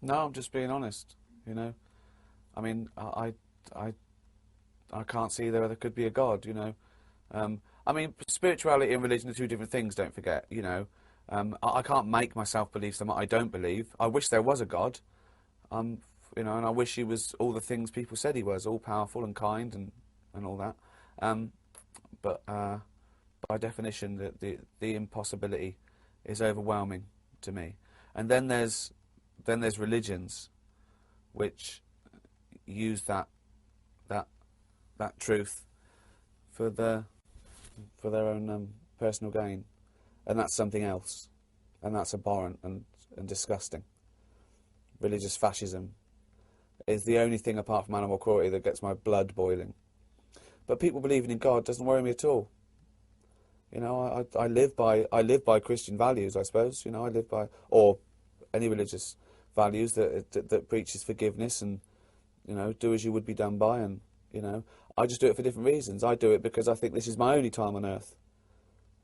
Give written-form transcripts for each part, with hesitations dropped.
No, I'm just being honest. You know, I mean, I, I can't see there could be a God. You know, I mean, spirituality and religion are two different things. Don't forget. You know, I can't make myself believe something I don't believe. I wish there was a God. Um, you know, and I wish he was all the things people said he was, all powerful and kind and all that. Um, but by definition, the impossibility is overwhelming to me. And then there's religions which use that that truth for their own personal gain, and that's something else, and that's abhorrent and disgusting. Religious fascism is the only thing apart from animal cruelty that gets my blood boiling. But people believing in God doesn't worry me at all. You know, I live by Christian values, I suppose. You know, I live by, or any religious values that preaches forgiveness and, you know, do as you would be done by, and, you know, I just do it for different reasons. I do it because I think this is my only time on earth,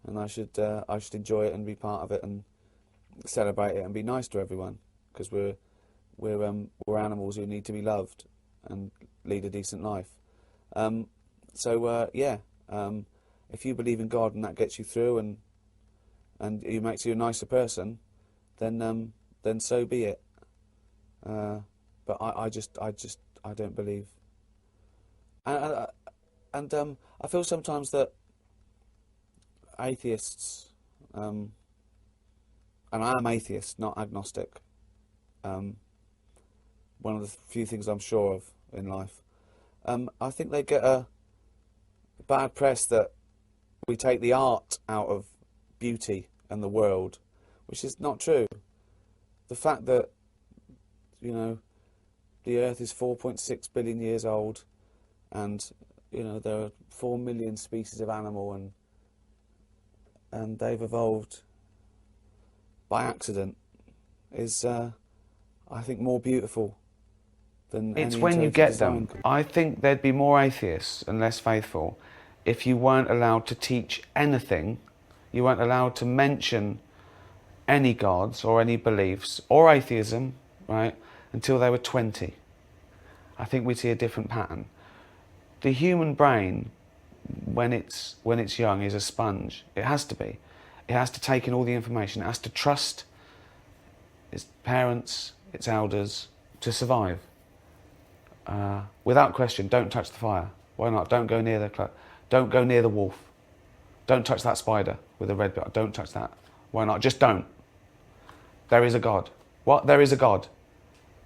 and I should enjoy it and be part of it and celebrate it and be nice to everyone, because we're animals who need to be loved and lead a decent life. Yeah. If you believe in God and that gets you through and it makes you a nicer person, then so be it. But I don't believe. I feel sometimes that atheists, and I am atheist, not agnostic. One of the few things I'm sure of in life. I think they get a bad press that we take the art out of beauty and the world, which is not true. The fact that, you know, the Earth is 4.6 billion years old, and, you know, there are 4 million species of animal, and they've evolved by accident, is, I think, more beautiful than It's any when you intelligent get design them. could. I think there'd be more atheists and less faithful if you weren't allowed to teach anything, you weren't allowed to mention any gods or any beliefs or atheism, right, until they were 20. I think we'd see a different pattern. The human brain, when it's young, is a sponge. It has to be. It has to take in all the information. It has to trust its parents, its elders, to survive. Without question, don't touch the fire. Why not? Don't go near the wolf. Don't touch that spider with a red bit. Don't touch that. Why not? Just don't. There is a God. What? There is a God.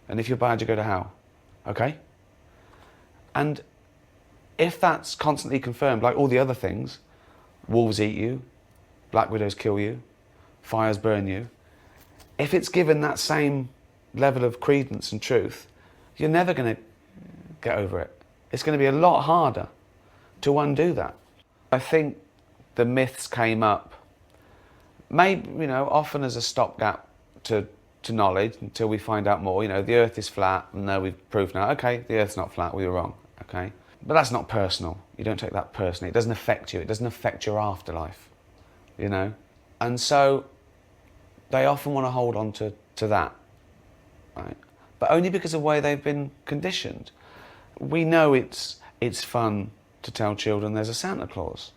And if you're bad, you go to hell. Okay? And if that's constantly confirmed, like all the other things, wolves eat you, black widows kill you, fires burn you, if it's given that same level of credence and truth, you're never going to get over it. It's going to be a lot harder to undo that. I think the myths came up, maybe, you know, often as a stopgap to knowledge until we find out more. You know, the Earth is flat, and no, we've proved now, okay, the Earth's not flat, we were wrong, okay? But that's not personal. You don't take that personally. It doesn't affect you. It doesn't affect your afterlife, you know? And so they often want to hold on to that, right? But only because of the way they've been conditioned. We know it's fun to tell children there's a Santa Claus,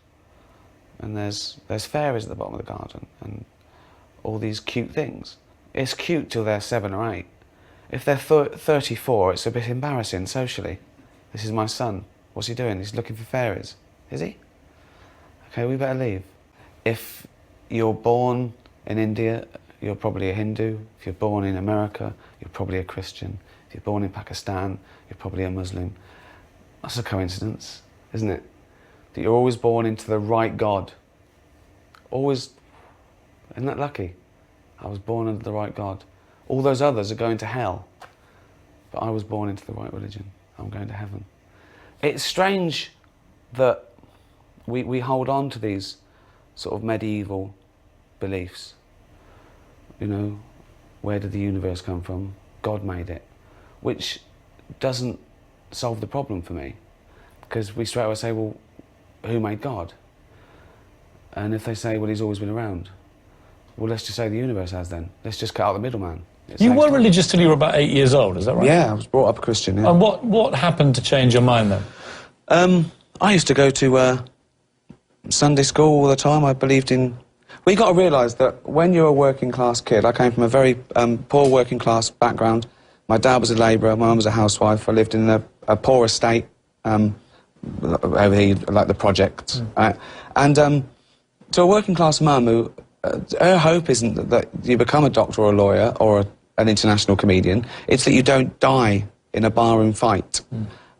and there's fairies at the bottom of the garden, and all these cute things. It's cute till they're 7 or 8. If they're 34, it's a bit embarrassing socially. This is my son. What's he doing? He's looking for fairies. Is he? Okay, we better leave. If you're born in India, you're probably a Hindu. If you're born in America, you're probably a Christian. If you're born in Pakistan, you're probably a Muslim. That's a coincidence, isn't it? That you're always born into the right God. Always. Isn't that lucky? I was born under the right God. All those others are going to hell. But I was born into the right religion. I'm going to heaven. It's strange that we hold on to these sort of medieval beliefs. You know, where did the universe come from? God made it. Which doesn't solve the problem for me. Because we straight away say, well, who made God? And if they say, well, he's always been around, well, let's just say the universe has then. Let's just cut out the middleman. It You saves were time. religious till you were about 8 years old, is that right? Yeah, I was brought up a Christian, yeah. And what happened to change your mind then? I used to go to Sunday school all the time. I believed in... Well, you got to realise that when you're a working class kid, I came from a very poor working class background. My dad was a labourer, my mum was a housewife. I lived in a poor estate over here, like the projects. Right? And to a working class mum who... her hope isn't that you become a doctor or a lawyer or an international comedian. It's that you don't die in a barroom fight.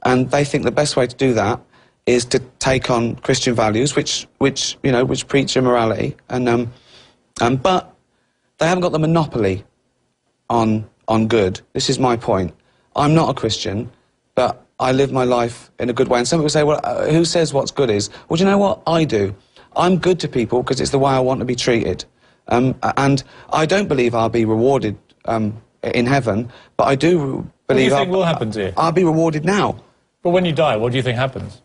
And they think the best way to do that is to take on Christian values, which preach immorality, but they haven't got the monopoly on good. This is my point. I'm not a Christian, but I live my life in a good way. And some people say, well, who says what's good is? Well, do you know what? I do. I'm good to people because it's the way I want to be treated. And I don't believe I'll be rewarded in heaven, but I do believe... What do you think will happen to you? I'll be rewarded now. But when you die, what do you think happens?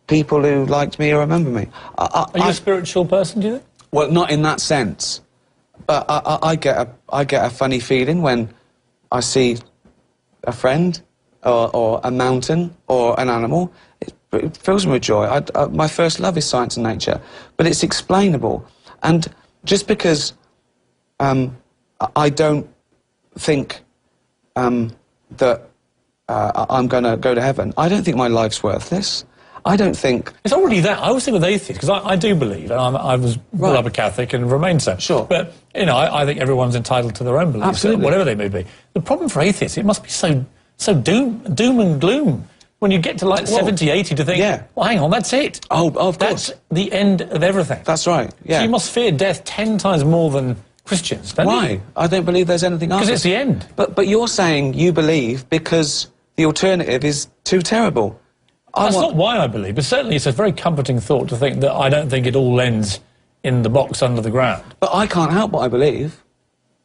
People who liked me or remember me. Are you a spiritual person, do you think? Well, not in that sense, but I get a funny feeling when I see a friend or a mountain or an animal. It fills me with joy. My first love is science and nature, but it's explainable. And just because I don't think that I'm going to go to heaven, I don't think my life's worthless. I don't think... It's not really that. I always think with atheists, because I do believe, and I was brought up a Catholic and remain so. Sure. But, you know, I think everyone's entitled to their own beliefs, Absolutely. whatever they may be. The problem for atheists, it must be so doom and gloom. When you get to like 70, 80 to think, yeah. well, hang on, that's it. Oh, of course. That's the end of everything. That's right, yeah. So you must fear death 10 times more than Christians, don't you? Why? I don't believe there's anything after. Because it's the end. But you're saying you believe because the alternative is too terrible. That's not why I believe, but certainly it's a very comforting thought to think that I don't think it all ends in the box under the ground. But I can't help what I believe,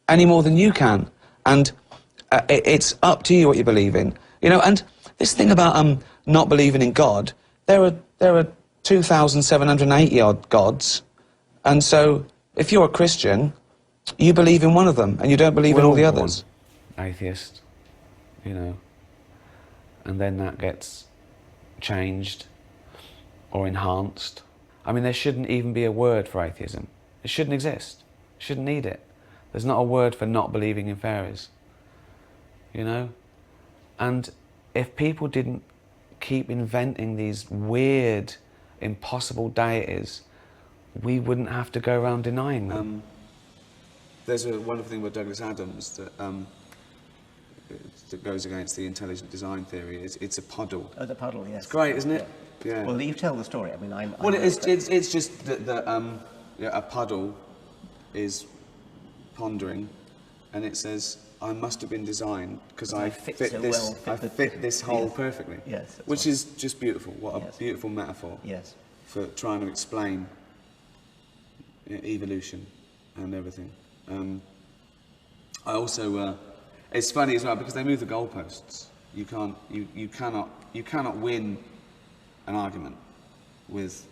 any more than you can. And it's up to you what you believe in. You know, and this thing about not believing in God, there are 2,780-odd gods, and so if you're a Christian, you believe in one of them, and you don't believe in all the others. Atheist, you know, and then that gets changed or enhanced. I mean, there shouldn't even be a word for atheism. It shouldn't exist. Shouldn't need it. There's not a word for not believing in fairies, you know? And if people didn't keep inventing these weird, impossible deities, we wouldn't have to go around denying them. There's a wonderful thing about Douglas Adams that goes against the intelligent design theory. It's a puddle. Oh, the puddle, yes. It's great, isn't it? Yeah. Well, you tell the story. I mean, Well, it's just that a puddle is pondering, and it says, I must have been designed because I fit this hole perfectly. Yes. Which right. is just beautiful. What a beautiful metaphor. Yes. For trying to explain evolution and everything. I also, it's funny as well because they move the goalposts. You cannot win an argument with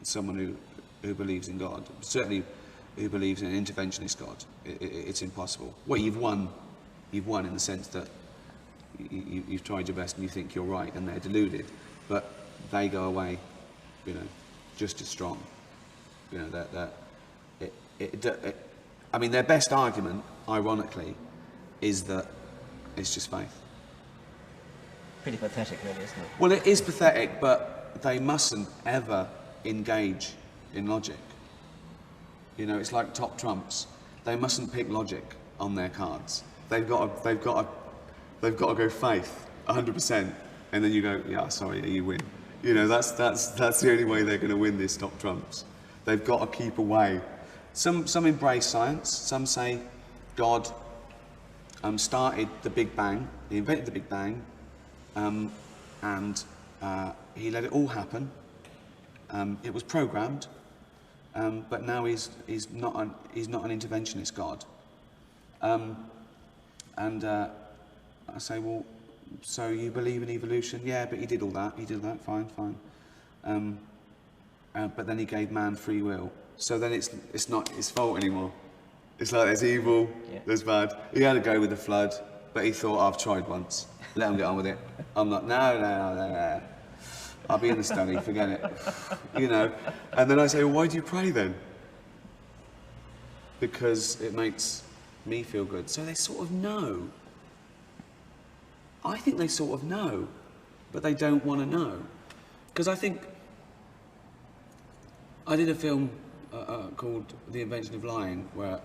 someone who believes in God. Certainly, who believes in an interventionist God. It's impossible. Well, you've won in the sense that you've tried your best and you think you're right, and they're deluded, but they go away, you know, just as strong. You know I mean, their best argument, ironically, is that it's just faith. Pretty pathetic, really, isn't it? Well, it is pathetic, but they mustn't ever engage in logic. You know, it's like top trumps. They mustn't pick logic on their cards. They've got to go faith 100%, and then you go, yeah, sorry, you win. You know, that's the only way they're going to win this top trumps. They've got to keep away. Some embrace science. Some say God started the Big Bang. He invented the Big Bang, and he let it all happen. It was programmed, but now he's not an interventionist God. And I say, well, so you believe in evolution? Yeah, but he did all that. He did that. Fine. But then he gave man free will. So then it's not his fault anymore. It's like there's evil, Yeah. there's bad. He had a go with the flood, but he thought, I've tried once. Let him get on with it. I'm like, no. I'll be in the study, forget it. You know. And then I say, well, why do you pray then? Because it makes me feel good. So they sort of know. I think they sort of know, but they don't want to know. Because I think I did a film called The Invention of Lying, where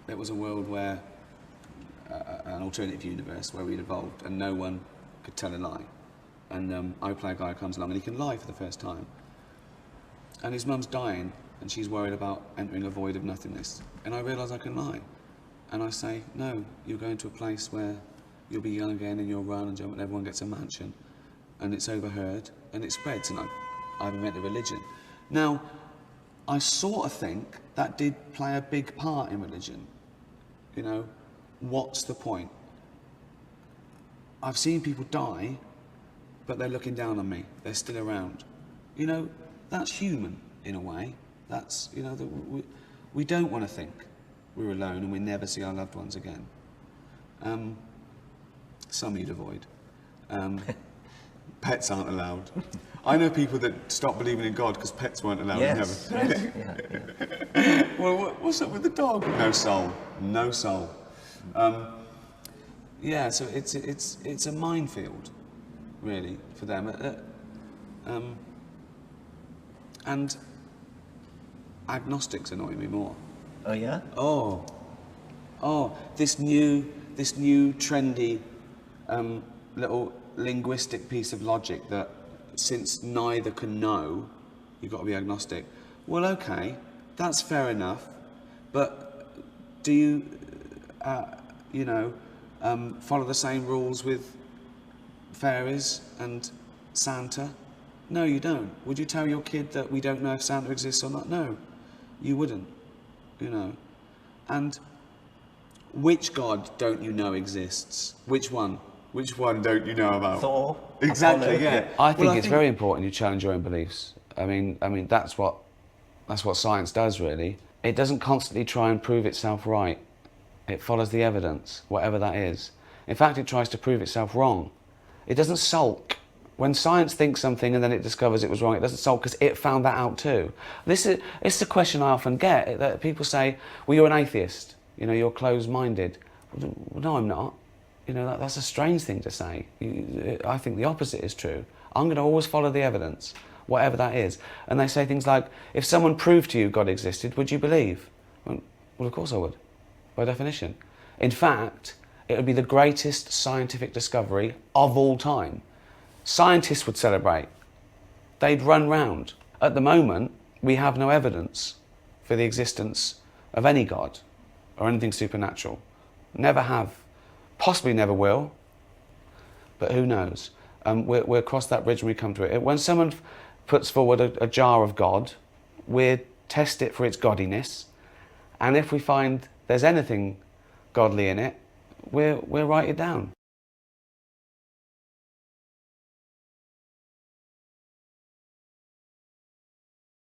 there was a world where, an alternative universe where we'd evolved and no one could tell a lie. And I play a guy who comes along and he can lie for the first time. And his mum's dying and she's worried about entering a void of nothingness. And I realise I can lie. And I say, no, you're going to a place where you'll be young again and you'll run and jump and everyone gets a mansion. And it's overheard and it spreads and I've invented religion. Now, I sort of think that did play a big part in religion. You know, what's the point? I've seen people die, but they're looking down on me. They're still around. You know, that's human in a way. That's, you know, we don't want to think we're alone and we never see our loved ones again. Some you'd avoid. Pets aren't allowed. I know people that stopped believing in God because pets weren't allowed in Yes. heaven. Yeah. Well, what's up with the dog? No soul. No soul. Yeah, so it's a minefield, really, for them. And agnostics annoy me more. Oh, yeah? Oh, this new trendy little linguistic piece of logic that since neither can know, you've got to be agnostic. Well, okay, that's fair enough, but do you, follow the same rules with fairies and Santa? No, you don't. Would you tell your kid that we don't know if Santa exists or not? No, you wouldn't, you know. And which God don't you know exists? Which one? Which one don't you know about? Thor. Exactly, Apollo. yeah. I think it's very important you challenge your own beliefs. I mean that's what science does, really. It doesn't constantly try and prove itself right. It follows the evidence, whatever that is. In fact, it tries to prove itself wrong. It doesn't sulk. When science thinks something and then it discovers it was wrong, it doesn't sulk because it found that out too. It's the question I often get, that people say, well, you're an atheist, you know, you're closed-minded. Well, no, I'm not. You know, that's a strange thing to say. I think the opposite is true. I'm going to always follow the evidence, whatever that is. And they say things like, if someone proved to you God existed, would you believe? Well, of course I would, by definition. In fact, it would be the greatest scientific discovery of all time. Scientists would celebrate. They'd run round. At the moment, we have no evidence for the existence of any God or anything supernatural. Never have. Possibly never will, but who knows? We'll cross that bridge when we come to it. When someone puts forward a jar of God, we test it for its godliness, and if we find there's anything godly in it, we'll write it down.